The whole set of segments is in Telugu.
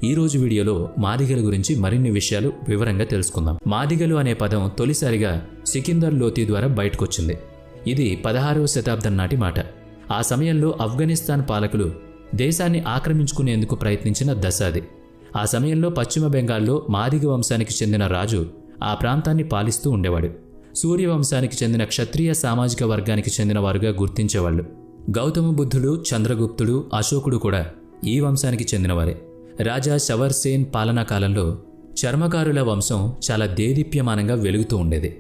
ఈరోజు వీడియోలో మాదిగల గురించి మరిన్ని విషయాలు వివరంగా తెలుసుకుందాం. మాదిగలు అనే పదం తొలిసారిగా సికిందర్ లోథి ద్వారా బయటకొచ్చింది. ఇది 16వ శతాబ్దం నాటి మాట. ఆ సమయంలో ఆఫ్ఘనిస్తాన్ పాలకులు దేశాన్ని ఆక్రమించుకునేందుకు ప్రయత్నించిన దశ అది. ఆ సమయంలో పశ్చిమ బెంగాల్లో మాదిగ వంశానికి చెందిన రాజు ఆ ప్రాంతాన్ని పాలిస్తూ ఉండేవాడు. సూర్యవంశానికి చెందిన క్షత్రియ సామాజిక వర్గానికి చెందిన వారుగా గుర్తించేవాళ్ళు. గౌతమ బుద్ధుడు, చంద్రగుప్తుడు, అశోకుడు కూడా ఈ వంశానికి చెందినవారే. రాజా శవర్సేన్ పాలనా కాలంలో చర్మకారుల వంశం చాలా దేదీప్యమానంగా వెలుగుతూ ఉండేది.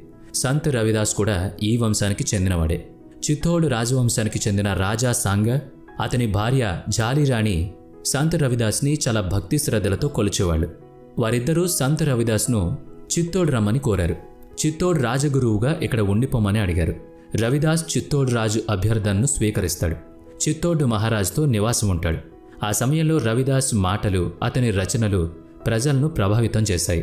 సంత్ రవిదాస్ కూడా ఈ వంశానికి చెందినవాడే. చిత్తోడు రాజవంశానికి చెందిన రాజా సాంగ, అతని భార్య జాలిరాణి సంత్ రవిదాస్ని చాలా భక్తి శ్రద్ధలతో కొలిచేవాళ్ళు. వారిద్దరూ సంత్ రవిదాస్ను చిత్తోడు రమ్మని కోరారు. చిత్తోడు రాజగురువుగా ఇక్కడ ఉండిపోమని అడిగారు. రవిదాస్ చిత్తోడు రాజు అభ్యర్థనను స్వీకరిస్తాడు. చిత్తోడు మహారాజుతో నివాసం ఉంటాడు. ఆ సమయంలో రవిదాస్ మాటలు, అతని రచనలు ప్రజలను ప్రభావితం చేశాయి.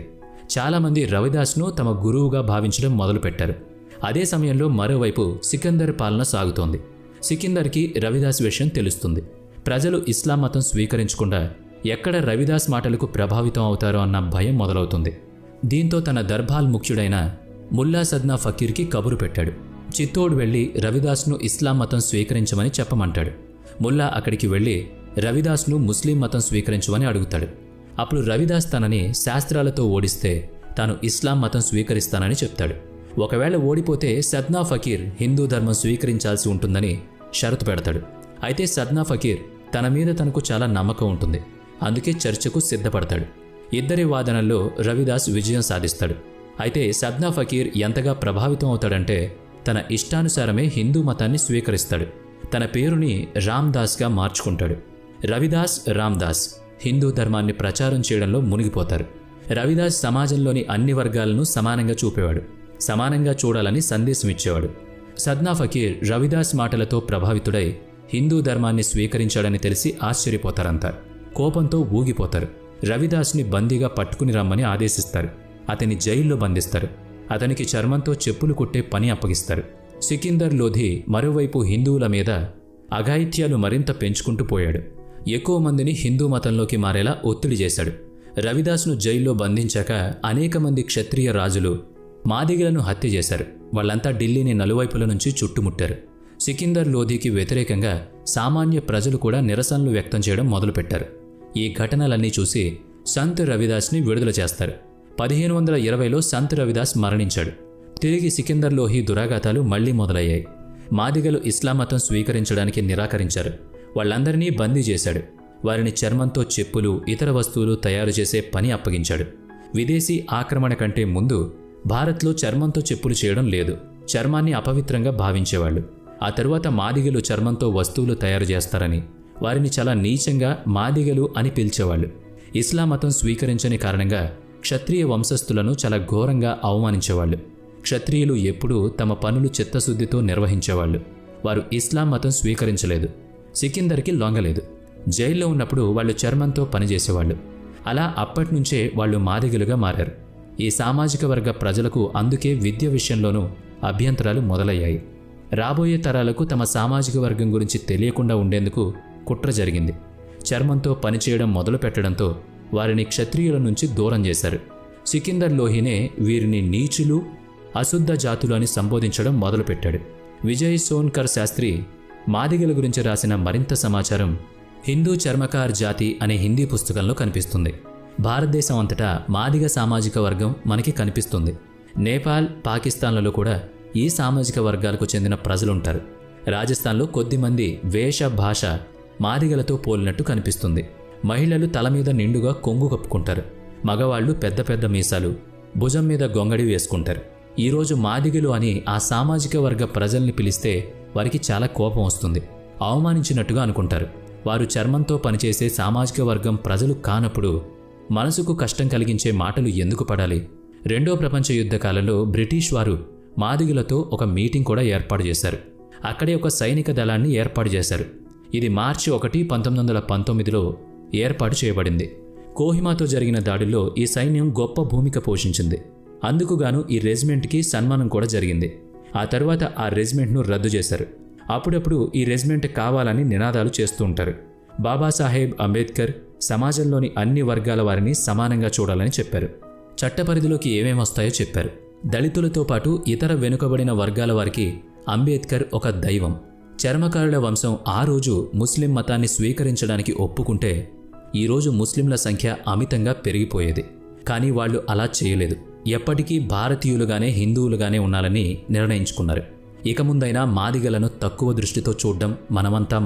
చాలామంది రవిదాస్ను తమ గురువుగా భావించడం మొదలుపెట్టారు. అదే సమయంలో మరోవైపు సికందర్ పాలన సాగుతోంది. సికిందర్కి రవిదాస్ విషయం తెలుస్తుంది. ప్రజలు ఇస్లాం మతం స్వీకరించకుండా ఎక్కడ రవిదాస్ మాటలకు ప్రభావితం అవుతారో అన్న భయం మొదలవుతుంది. దీంతో తన దర్బాల్ ముఖ్యుడైన ముల్లా సద్నా ఫకీర్కి కబురు పెట్టాడు. చిత్తోడు వెళ్లి రవిదాస్ను ఇస్లాం మతం స్వీకరించమని చెప్పమంటాడు. ముల్లా అక్కడికి వెళ్లి రవిదాస్ను ముస్లిం మతం స్వీకరించమని అడుగుతాడు. అప్పుడు రవిదాస్ తనని శాస్త్రాలతో ఓడిస్తే తాను ఇస్లాం మతం స్వీకరిస్తానని చెప్తాడు. ఒకవేళ ఓడిపోతే సద్నా ఫకీర్ హిందూ ధర్మం స్వీకరించాల్సి ఉంటుందని షరతు పెడతాడు. అయితే సద్నా ఫకీర్ తన మీద తనకు చాలా నమ్మకం ఉంటుంది. అందుకే చర్చకు సిద్ధపడతాడు. ఇద్దరి వాదనల్లో రవిదాస్ విజయం సాధిస్తాడు. అయితే సద్నా ఫకీర్ ఎంతగా ప్రభావితం అవుతాడంటే తన ఇష్టానుసారమే హిందూ మతాన్ని స్వీకరిస్తాడు. తన పేరుని రామ్దాస్గా మార్చుకుంటాడు. రవిదాస్, రామ్దాస్ హిందూ ధర్మాన్ని ప్రచారం చేయడంలో మునిగిపోతారు. రవిదాస్ సమాజంలోని అన్ని వర్గాలను సమానంగా చూపేవాడు. సమానంగా చూడాలని సందేశం ఇచ్చేవాడు. సద్నా ఫకీర్ రవిదాస్ మాటలతో ప్రభావితుడై హిందూ ధర్మాన్ని స్వీకరించాడని తెలిసి ఆశ్చర్యపోతారంతా. కోపంతో ఊగిపోతారు. రవిదాస్ని బందీగా పట్టుకుని రమ్మని ఆదేశిస్తారు. అతన్ని జైల్లో బంధిస్తారు. అతనికి చర్మంతో చెప్పులు కుట్టే పని అప్పగిస్తారు. సికిందర్ లోధి మరోవైపు హిందువుల మీద అఘాయిత్యాలు మరింత పెంచుకుంటూ పోయాడు. ఎక్కువ మందిని హిందూ మతంలోకి మారేలా ఒత్తిడి చేశాడు. రవిదాస్ను జైల్లో బంధించాక అనేక మంది క్షత్రియ రాజులు మాదిగలను హత్య చేశారు. వాళ్ళంతా ఢిల్లీని నలువైపుల నుంచి చుట్టుముట్టారు. సికిందర్ లోధికి వ్యతిరేకంగా సామాన్య ప్రజలు కూడా నిరసనలు వ్యక్తం చేయడం మొదలుపెట్టారు. ఈ ఘటనలన్నీ చూసి సంత్ రవిదాస్ని విడుదల చేస్తారు. 1520లో సంత్ రవిదాస్ మరణించాడు. తిరిగి సికిందర్ లోహి దురాఘాతాలు మళ్లీ మొదలయ్యాయి. మాదిగలు ఇస్లాం మతం స్వీకరించడానికి నిరాకరించారు. వాళ్ళందరినీ బందీ చేశాడు. వారిని చర్మంతో చెప్పులు, ఇతర వస్తువులు తయారు చేసే పని అప్పగించాడు. విదేశీ ఆక్రమణ కంటే ముందు భారత్లో చర్మంతో చెప్పులు చేయడం లేదు. చర్మాన్ని అపవిత్రంగా భావించేవాళ్ళు. ఆ తరువాత మాదిగలు చర్మంతో వస్తువులు తయారు చేస్తారని వారిని చాలా నీచంగా మాదిగలు అని పిలిచేవాళ్ళు. ఇస్లాం మతం స్వీకరించని కారణంగా క్షత్రియ వంశస్థులను చాలా ఘోరంగా అవమానించేవాళ్ళు. క్షత్రియులు ఎప్పుడూ తమ పనులు చిత్తశుద్ధితో నిర్వహించేవాళ్ళు. వారు ఇస్లాం మతం స్వీకరించలేదు. సికిందర్కి లొంగలేదు. జైల్లో ఉన్నప్పుడు వాళ్ళు చర్మంతో పనిచేసేవాళ్ళు. అలా అప్పటినుంచే వాళ్ళు మాదిగలుగా మారారు. ఈ సామాజిక వర్గ ప్రజలకు అందుకే విద్య విషయంలోనూ అభ్యంతరాలు మొదలయ్యాయి. రాబోయే తరాలకు తమ సామాజిక వర్గం గురించి తెలియకుండా ఉండేందుకు కుట్ర జరిగింది. చర్మంతో పనిచేయడం మొదలు పెట్టడంతో వారిని క్షత్రియుల నుంచి దూరం చేశారు. సికిందర్ లోహినే వీరిని నీచులు, అశుద్ధ జాతులు అని సంబోధించడం మొదలుపెట్టాడు. విజయ్ సోన్కర్ శాస్త్రి మాదిగల గురించి రాసిన మరింత సమాచారం హిందూ చర్మకార్ జాతి అనే హిందీ పుస్తకంలో కనిపిస్తుంది. భారతదేశం అంతటా మాదిగ సామాజిక వర్గం మనకి కనిపిస్తుంది. నేపాల్, పాకిస్తాన్లలో కూడా ఈ సామాజిక వర్గాలకు చెందిన ప్రజలుంటారు. రాజస్థాన్లో కొద్దిమంది వేష భాష మాదిగలతో పోలినట్టు కనిపిస్తుంది. మహిళలు తల మీద నిండుగా కొంగు కప్పుకుంటారు. మగవాళ్లు పెద్ద పెద్ద మీసాలు, భుజం మీద గొంగడి వేసుకుంటారు. ఈరోజు మాదిగలు అని ఆ సామాజిక వర్గ ప్రజల్ని పిలిస్తే వారికి చాలా కోపం వస్తుంది. అవమానించినట్టుగా అనుకుంటారు. వారు చర్మంతో పనిచేసే సామాజిక వర్గం ప్రజలు కానప్పుడు మనసుకు కష్టం కలిగించే మాటలు ఎందుకు పడాలి? 2వ ప్రపంచ యుద్ధ కాలంలో బ్రిటిష్ వారు మాదిగలతో ఒక మీటింగ్ కూడా ఏర్పాటు చేశారు. అక్కడే ఒక సైనిక దళాన్ని ఏర్పాటు చేశారు. ఇది మార్చి 1, 1919లో ఏర్పాటు చేయబడింది. కోహిమాతో జరిగిన దాడుల్లో ఈ సైన్యం గొప్ప భూమిక పోషించింది. అందుకుగాను ఈ రెజిమెంట్కి సన్మానం కూడా జరిగింది. ఆ తర్వాత ఆ రెజిమెంట్ను రద్దు చేశారు. అప్పుడప్పుడు ఈ రెజిమెంట్ కావాలని నినాదాలు చేస్తూ ఉంటారు. బాబాసాహెబ్ అంబేద్కర్ సమాజంలోని అన్ని వర్గాల వారిని సమానంగా చూడాలని చెప్పారు. చట్టపరిధిలోకి ఏమేమి వస్తాయో చెప్పారు. దళితులతో పాటు ఇతర వెనుకబడిన వర్గాల వారికి అంబేద్కర్ ఒక దైవం. చర్మకారుల వంశం ఆ రోజు ముస్లిం మతాన్ని స్వీకరించడానికి ఒప్పుకుంటే ఈరోజు ముస్లింల సంఖ్య అమితంగా పెరిగిపోయేది. కానీ వాళ్ళు అలా చేయలేదు. ఎప్పటికీ భారతీయులుగానే హిందువులుగానే ఉండాలని నిర్ణయించుకున్నారు. ఇక ముందైనా మాదిగలను తక్కువ దృష్టితో చూడడం మనమంతా